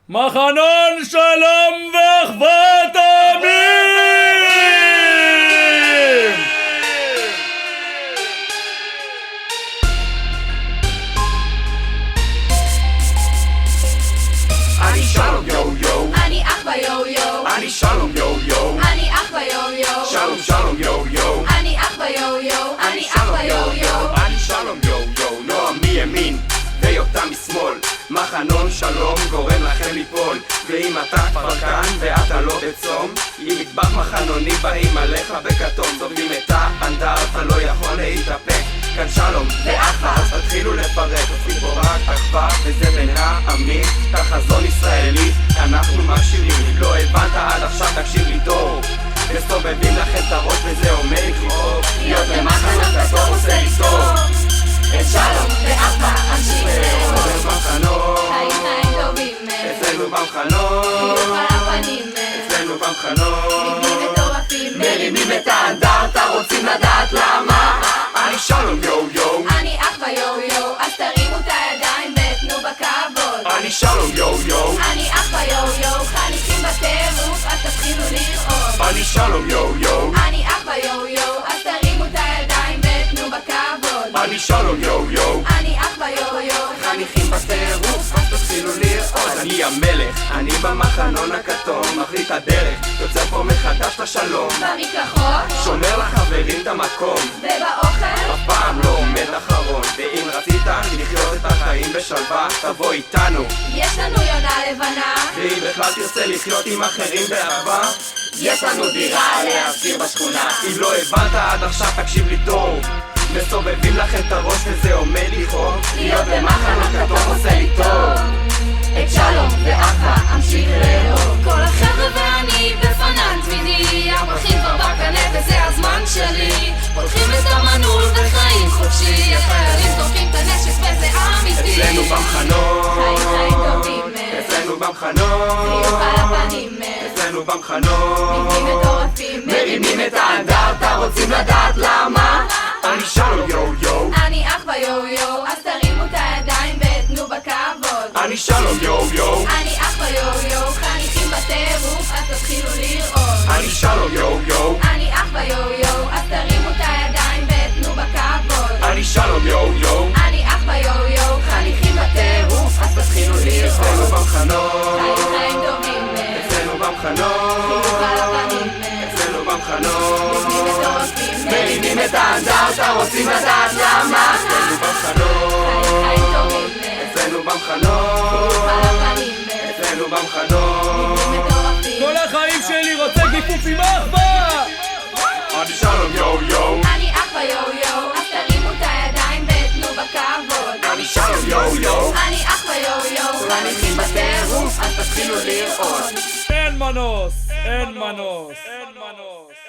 מחנון שלום ואחוות עמים! אני שלום יו יו, אני אחווה יו יו, אני שלום יו יו, אני אחווה יו יו, שלום שלום יו יו, אני אחווה יו יו, אני אחווה יו יו, אני שלום יו יו, נועם מימין ויותם משמאל, מחנון שלום גורם לכם ליפול, ואם אתה כבר כאן ואתה לא בצום, עם מטבח מחנוני באים עליך בכתום, דובלים את האנדרטה לא יכול להתאפק, כאן שלום ואחווה, אז תתחילו לפרק, עושים פה רק אחווה וזה בין העמים, את החזון ישראלי אנחנו מכשירים, אם לא הבנת עד עכשיו תקשיב לי טוב, מסובבים לכם את הראש וזה עומד לכאוב, להיות במחנות הטוב עושה לי טוב, את שלום ואחווה אמשיך לאהוב, חיים חיים טובים אצלנו במחנות, חיוך על הפנים, אצלנו במחנות, מבנים מטורפים, מרימים את האנדרטה, רוצים לדעת למה? אני שלום יו יו, אני אחווה יו יו, אז תרימו את הידיים ותנו בכבוד, אני שלום יו יו, אני אחווה יו יו, חניכים בטירוף, אז תתחילו לראות, אני שלום יו יו, אני אחווה יו יו, אז תרימו את הידיים ותנו בכבוד, אני שלום יו יו, אני אחווה יו יו, חניכים בטירוף, אז תתחילו לראות, אני המלך, אני במחנון הכתום, מחליט הדרך, יוצר פה מחדש את השלום, במקלחות, שומר לחברים את המקום, ובאוכל, אף פעם לא עומד אחרון, ואם רצית לחיות את החיים בשלווה, תבוא איתנו, יש לנו יונה לבנה, ואם בכלל תרצה לחיות עם אחרים באהבה, יש לנו דירה להשכיר בשכונה. אם לא הבנת עד עכשיו תקשיב לי טוב, מסובבים לכם את הראש וזה עומד לכאוב, להיות במחנות כתוב עושה לי טוב, את שלום ואחווה אמשיך לאהוב, כל החבר'ה ואני בפנן תמידי, הפרחים כבר בקנה וזה הזמן שלי, פותחים את המנעול וחיים חופשי, החיילים זורקים את הנשק וזה אמיתי, אצלנו במחנות, חיים חיים טובים, אצלנו במחנות, חיוך על הפנים, אצלנו במחנות, מבנים מטורפים, מרימים את האנדרטה, רוצים לדעת למה? אני שלום יו יו, אני אחווה יו יו, אז תרימו את הידיים ותנו בכבוד, אני שלום יו יו, אני אחווה יו יו, חניכים בטירוף, אז תתחילו לראות, אני שלום יו יו, אני אחווה יו יו, אז תרימו את הידיים ותנו בכבוד, אני שלום יו יו, אני אחווה יו יו, חניכים בטירוף, אז תתחילו אצלנו לראות, במחנות, חיים חיים טובים, אצלנו במחנות, חיוך על הפנים, אצלנו במחנות, מבנים מטורפים, מרימים את האנדרטה, רוצים לדעת למה? אצלנו במחנות, חיים טובים, אצלנו במחנות, חיוך על הפנים, אצלנו במחנות, מבנים מטורפים, כל החיים שלי רוצה גיפוף עם אחווה! אני שלום יו יו, אני אחווה יו יו, אז תרימו את הידיים ותנו בכבוד, אני שלום יו יו, אני אחווה יו יו, חניכים בטירוף, אז תתחילו לראות, אין מנוס, אין מנוס, אין מנוס.